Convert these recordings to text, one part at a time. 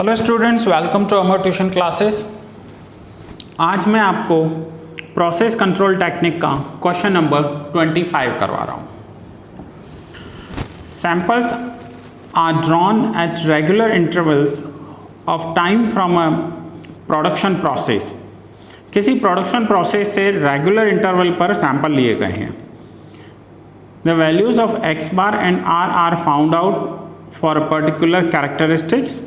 Hello students, welcome to Amar tuition classes. आज मैं आपको प्रोसेस कंट्रोल टेक्निक का क्वेश्चन नंबर 25 करवा रहा हूँ। Samples are drawn at regular intervals of time from a production process. किसी प्रोडक्शन प्रोसेस से रेगुलर इंटरवल पर सैंपल लिए गए हैं। The values of x bar and are found out for a particular characteristics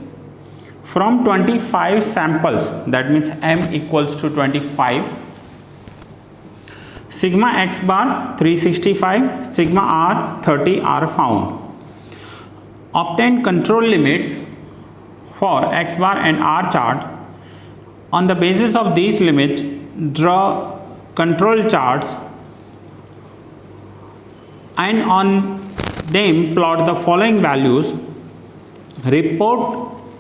from 25 samples, that means m equals to 25, sigma x bar 365, sigma r 30 are found. Obtain control limits for x bar and r chart. On the basis of these limits, draw control charts and on them plot the following values. Report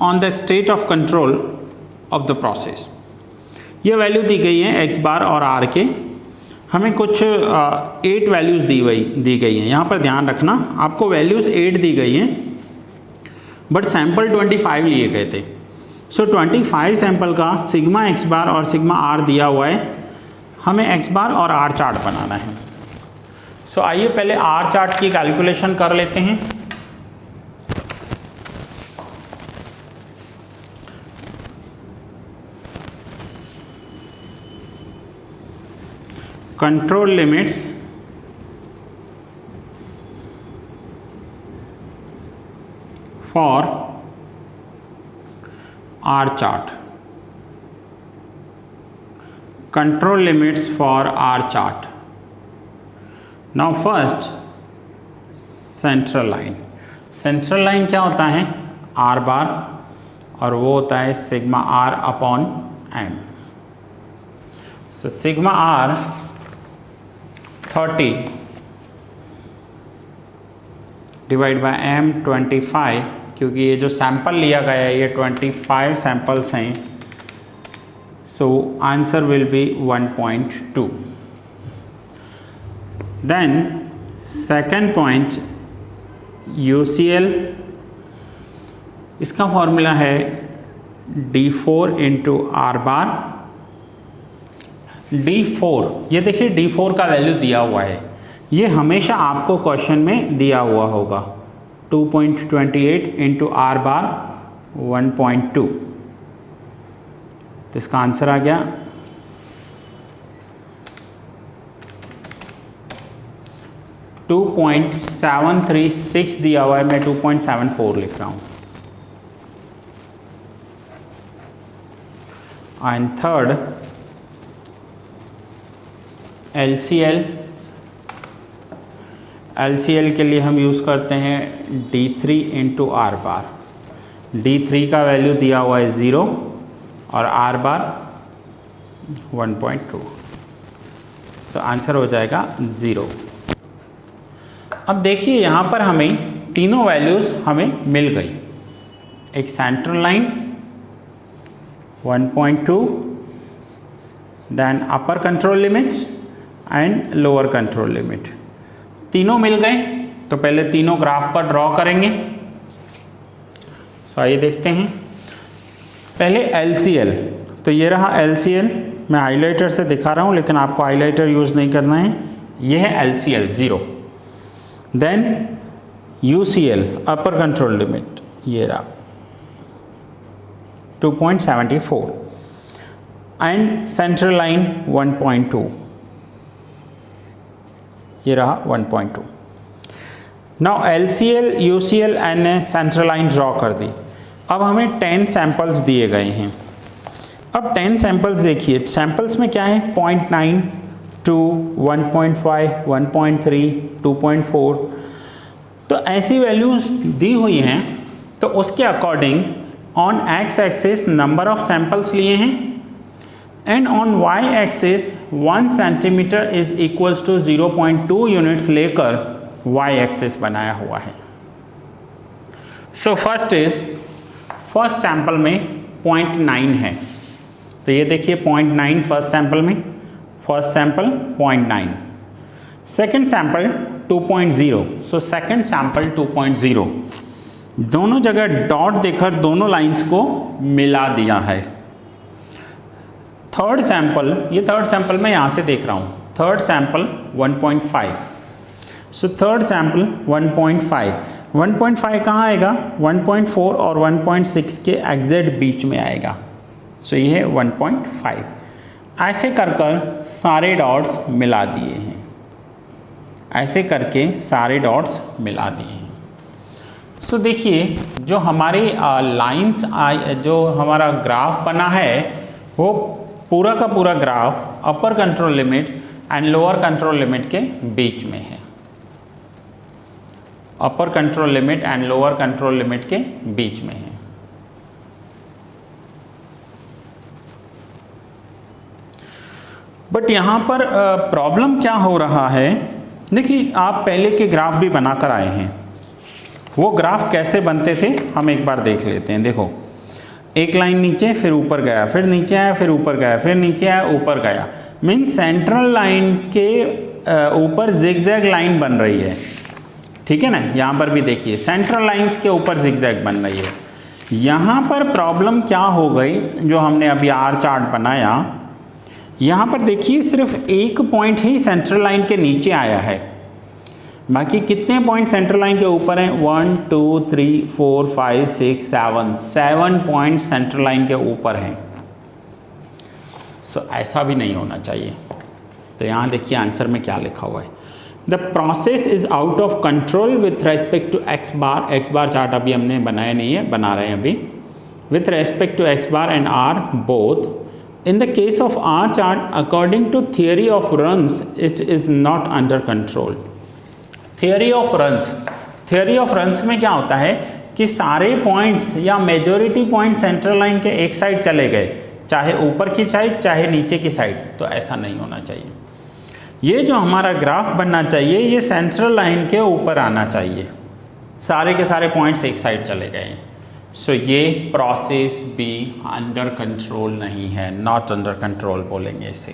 on the state of control of the process. ये value दी गई है x बार और are के। हमें कुछ 8 values दी गई हैं। यहाँ पर ध्यान रखना, आपको वैल्यूज़ 8 दी गई हैं बट सैंपल 25 लिए गए थे। सो 25 सैंपल का सिग्मा एक्स बार और सिग्मा आर दिया हुआ है। हमें एक्स बार और आर चार्ट बनाना है। सो आइए पहले आर चार्ट की कैलकुलेशन कर लेते हैं। Control limits for R chart. Control limits for R chart. Now first central line. Central line क्या होता है? आर बार, और वो होता है sigma R upon m. So sigma R 30 divide by m 25, क्योंकि ये जो सैंपल लिया गया है ये 25 सैंपल्स हैं। So answer will be 1.2। Then second point UCL, इसका फॉर्मूला है D4 इंटू आर बार। D4, ये देखिए D4 का वैल्यू दिया हुआ है। ये हमेशा आपको क्वेश्चन में दिया हुआ होगा। 2.28 इंटू आर बार 1.2। तो इसका आंसर आ गया 2.736 दिया हुआ है। मैं 2.74 लिख रहा हूँ। एंड थर्ड LCL के लिए हम यूज़ करते हैं D3 इंटू आर बार। D3 का वैल्यू दिया हुआ है 0 और आर बार 1.2। तो आंसर हो जाएगा 0। अब देखिए यहाँ पर हमें तीनों वैल्यूज़ हमें मिल गई। एक central line 1.2, then upper control limits and lower control limit, तीनों मिल गए। तो पहले तीनों ग्राफ पर ड्रॉ करेंगे। सो आइए देखते हैं। पहले LCL, तो ये रहा LCL। मैं हाइलाइटर से दिखा रहा हूँ, लेकिन आपको हाइलाइटर यूज़ नहीं करना है। ये है LCL 0। Then UCL upper control limit, ये रहा 2.74 एंड सेंट्रल लाइन 1.2, ये रहा 1.2। Now LCL, UCL and central line draw कर दी। अब हमें 10 सैंपल्स दिए गए हैं। अब 10 सैंपल्स देखिए, सैंपल्स में क्या है? 0.9, 2, 1.5, 1.3, 2.4। तो ऐसी वैल्यूज़ दी हुई हैं। तो उसके according on x axis number of samples लिए हैं and on y axis 1 centimetre is equals to 0.2 units लेकर वाई एक्सिस बनाया हुआ है। सो फर्स्ट सैंपल में 0.9 है। तो ये देखिए 0.9 फर्स्ट सैंपल में, first sample 0.9, second sample 2.0। So second sample 2.0 दोनों जगह डॉट देकर दोनों लाइंस को मिला दिया है। थर्ड सैंपल, ये थर्ड सैंपल मैं यहाँ से देख रहा हूँ, third sample 1.5। So third sample 1.5 कहाँ आएगा? 1.4 और 1.6 के एग्जैक्ट बीच में आएगा। सो ये है 1.5। ऐसे कर कर सारे डॉट्स मिला दिए हैं, ऐसे करके सारे डॉट्स मिला दिए हैं। सो देखिए जो हमारी लाइंस जो हमारा ग्राफ बना है वो पूरा का पूरा graph upper control limit and lower control limit के बीच में है। अपर control limit and lower control limit के बीच में है। बट यहाँ पर प्रॉब्लम क्या हो रहा है, देखिए आप पहले के ग्राफ भी बनाकर आए हैं, वो ग्राफ कैसे बनते थे हम एक बार देख लेते हैं। देखो एक लाइन नीचे फिर ऊपर गया, फिर नीचे आया, फिर ऊपर गया, फिर नीचे आया, ऊपर गया। मीन सेंट्रल लाइन के ऊपर जिगजैग लाइन बन रही है, ठीक है ना। यहाँ पर भी देखिए सेंट्रल लाइंस के ऊपर जिगजैग बन रही है। यहाँ पर प्रॉब्लम क्या हो गई, जो हमने अभी आर चार्ट बनाया, यहाँ पर देखिए सिर्फ एक पॉइंट ही सेंट्रल लाइन के नीचे आया है, बाकी कितने पॉइंट सेंट्रल लाइन के ऊपर हैं? 1 2 3 4 5 6 7 पॉइंट सेंट्रल लाइन के ऊपर हैं। सो ऐसा भी नहीं होना चाहिए। तो यहाँ देखिए आंसर में क्या लिखा हुआ है, the process is out of control with respect to x bar. X bar chart अभी हमने बनाया नहीं है, बना रहे हैं अभी। With respect to x bar and R both, in the case of R chart according to theory of runs it is not under control। theory of runs में क्या होता है कि सारे पॉइंट्स या मेजॉरिटी पॉइंट सेंट्रल लाइन के एक side चले गए, चाहे ऊपर की साइड चाहे नीचे की साइड। तो ऐसा नहीं होना चाहिए। ये जो हमारा ग्राफ बनना चाहिए ये सेंट्रल लाइन के ऊपर आना चाहिए, सारे के सारे पॉइंट्स एक साइड चले गए हैं। सो ये प्रोसेस भी अंडर कंट्रोल नहीं है, नॉट अंडर कंट्रोल बोलेंगे इसे,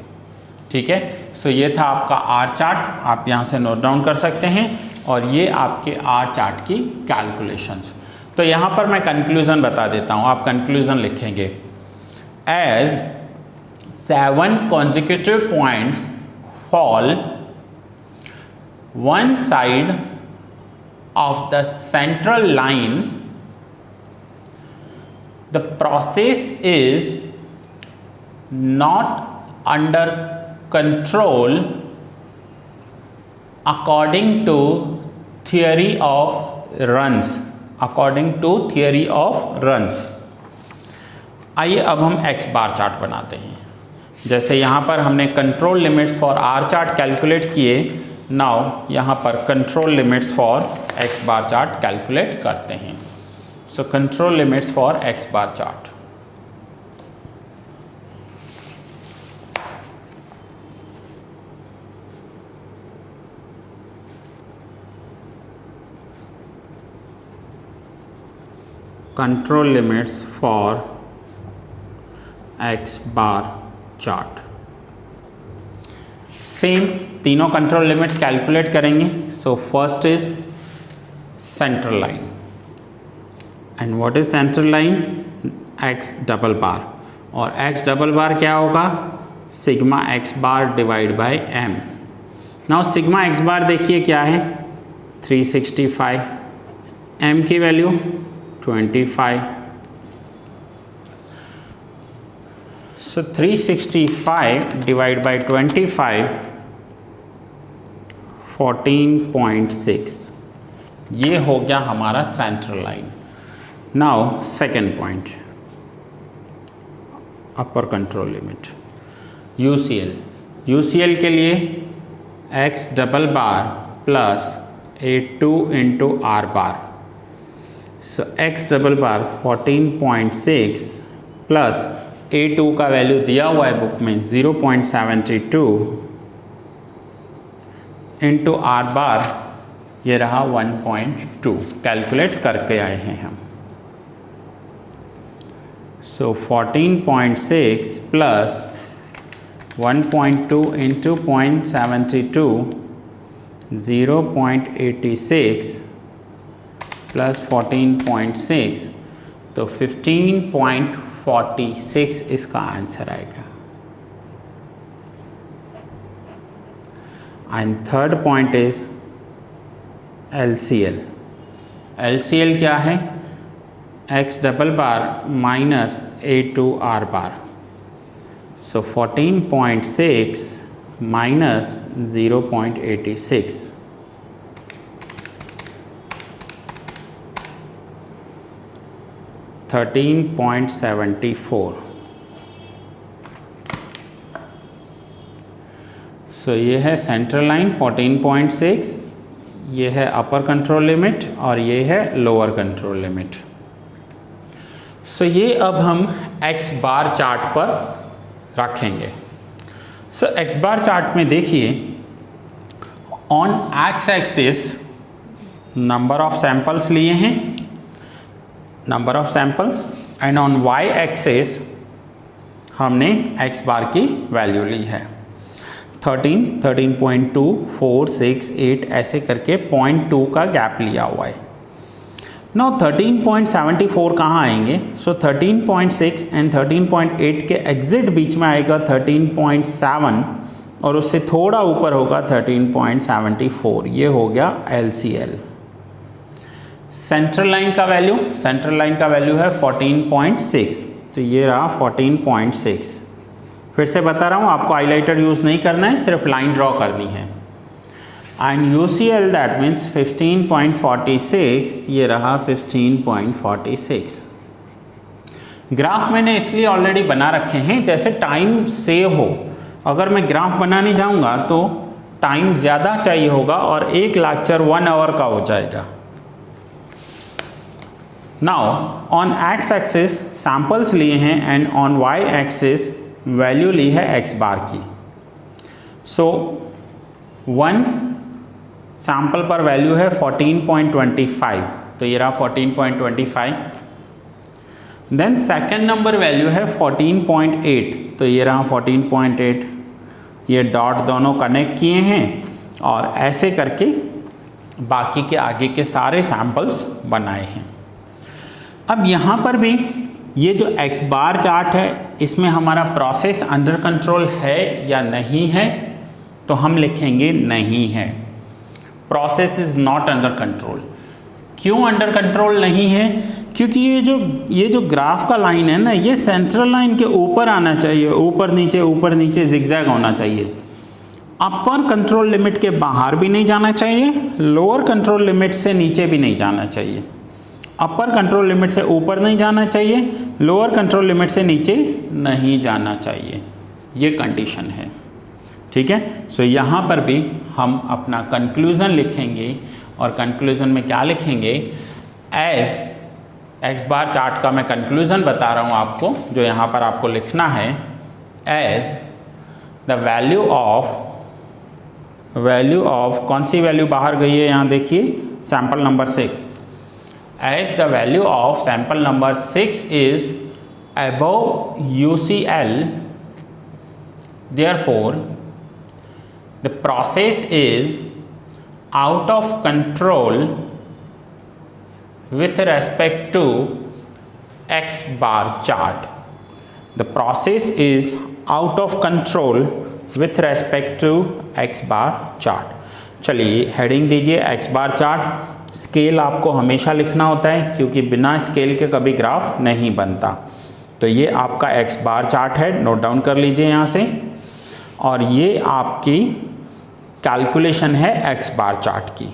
ठीक है। सो ये था आपका आर चार्ट, आप यहाँ से नोट डाउन कर सकते हैं, और ये आपके आर चार्ट की कैलकुलेशंस। तो यहाँ पर मैं कंक्लूजन बता देता हूँ, आप कंक्लूजन लिखेंगे as 7 consecutive points fall one side of the central line, the process is not under control according to theory of runs। आइए अब हम एक्स बार चार्ट बनाते हैं। जैसे यहाँ पर हमने control limits for R chart calculate किए, नाउ यहाँ पर control limits for x bar chart calculate करते हैं। So control limits for X bar chart। Control limits for X bar chart। Same तीनों कंट्रोल लिमिट्स कैलकुलेट करेंगे। So first is central line, and what is central line? X double bar, और X double bar क्या होगा? Sigma X bar divide by M. Now sigma X bar देखिए क्या है? 365, M की value 25। So 365 divide by 25 14.6, ये हो गया हमारा central line. Now second point, upper control limit UCL. UCL के लिए X double bar plus A2 into R bar. So X double bar 14.6 plus A2 का वैल्यू दिया हुआ है बुक में 0.72 इंटू आर बार, ये रहा 1.2। कैलकुलेट करके आए हैं हम। सो 14.6 प्लस 1.2 इंटू 0.72 0.86 प्लस 14.6, तो 15.46 इसका आंसर आएगा। And third point is LCL। LCL क्या है? x डबल बार माइनस A2R बार। सो 14.6 माइनस 0.86, 13.74। सो ये है सेंट्रल लाइन 14.6, ये है अपर कंट्रोल लिमिट और ये है लोअर कंट्रोल लिमिट। सो ये अब हम x बार चार्ट पर रखेंगे। सो x बार चार्ट में देखिए, on x axis number of samples लिए हैं, number of samples, and on y axis हमने x बार की वैल्यू ली है 13, 13.2, 4, 6, 8 ऐसे करके 0.2 का गैप लिया हुआ है। नाउ 13.74 कहाँ आएंगे? सो 13.6 एंड 13.8 के एग्जिट बीच में आएगा 13.7 और उससे थोड़ा ऊपर होगा 13.74। ये हो गया LCL। सेंट्रल लाइन का वैल्यू, सेंट्रल लाइन का वैल्यू है 14.6, तो ये रहा 14.6। फिर से बता रहा हूँ, आपको हाइलाइटर यूज़ नहीं करना है, सिर्फ लाइन ड्रॉ करनी है। एंड UCL दैट मीन्स 15.46, ये रहा 15.46। ग्राफ मैंने इसलिए ऑलरेडी बना रखे हैं जैसे टाइम सेव हो। अगर मैं ग्राफ बनाने जाऊँगा तो टाइम ज़्यादा चाहिए होगा और एक लेक्चर 1 आवर का हो जाएगा। Now on x axis samples लिए हैं and on y axis value ली है x बार की। सो 1 सैंपल पर वैल्यू है 14.25, तो ये रहा 14.25। देन सेकेंड नंबर वैल्यू है 14.8, तो ये रहा 14.8। ये डॉट दोनों कनेक्ट किए हैं और ऐसे करके बाकी के आगे के सारे सैंपल्स बनाए हैं। अब यहाँ पर भी ये जो x बार चार्ट है, इसमें हमारा प्रोसेस अंडर कंट्रोल है या नहीं है, तो हम लिखेंगे नहीं है। Process is not under control. क्यों अंडर कंट्रोल नहीं है? क्योंकि ये जो ग्राफ का लाइन है ना, ये सेंट्रल लाइन के ऊपर आना चाहिए, ऊपर नीचे जिगजैग होना चाहिए। अपर कंट्रोल लिमिट के बाहर भी नहीं जाना चाहिए, लोअर कंट्रोल लिमिट से नीचे भी नहीं जाना चाहिए। अपर कंट्रोल लिमिट से ऊपर नहीं जाना चाहिए, लोअर कंट्रोल लिमिट से नीचे नहीं जाना चाहिए। ये कंडीशन है, ठीक है। सो यहाँ पर भी हम अपना कंक्लूज़न लिखेंगे और कंक्लूज़न में क्या लिखेंगे? एज x बार चार्ट का मैं कंक्लूज़न बता रहा हूँ आपको, जो यहाँ पर आपको लिखना है, एज द वैल्यू ऑफ कौन सी वैल्यू बाहर गई है? यहाँ देखिए, sample number 6। As the value of sample number 6 is above UCL, therefore the process is out of control with respect to x bar chart. The process is out of control with respect to x bar chart. चलिए heading दीजिए x bar chart. Scale आपको हमेशा लिखना होता है क्योंकि बिना scale के कभी ग्राफ नहीं बनता। तो ये आपका x बार चार्ट है, नोट डाउन कर लीजिए यहाँ से। और ये आपकी कैलकुलेशन है x बार चार्ट की।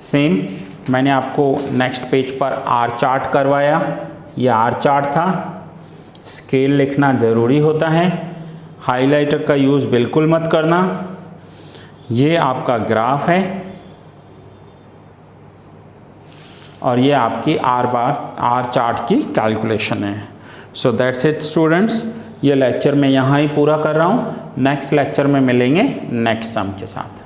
सेम मैंने आपको नेक्स्ट पेज पर R चार्ट करवाया, ये R चार्ट था। स्केल लिखना ज़रूरी होता है, हाइलाइटर का यूज़ बिल्कुल मत करना। ये आपका ग्राफ है और ये आपकी R चार्ट की कैलकुलेशन है। सो दैट्स इट स्टूडेंट्स, ये लेक्चर मैं यहाँ ही पूरा कर रहा हूँ। नेक्स्ट लेक्चर में मिलेंगे नेक्स्ट सम के साथ।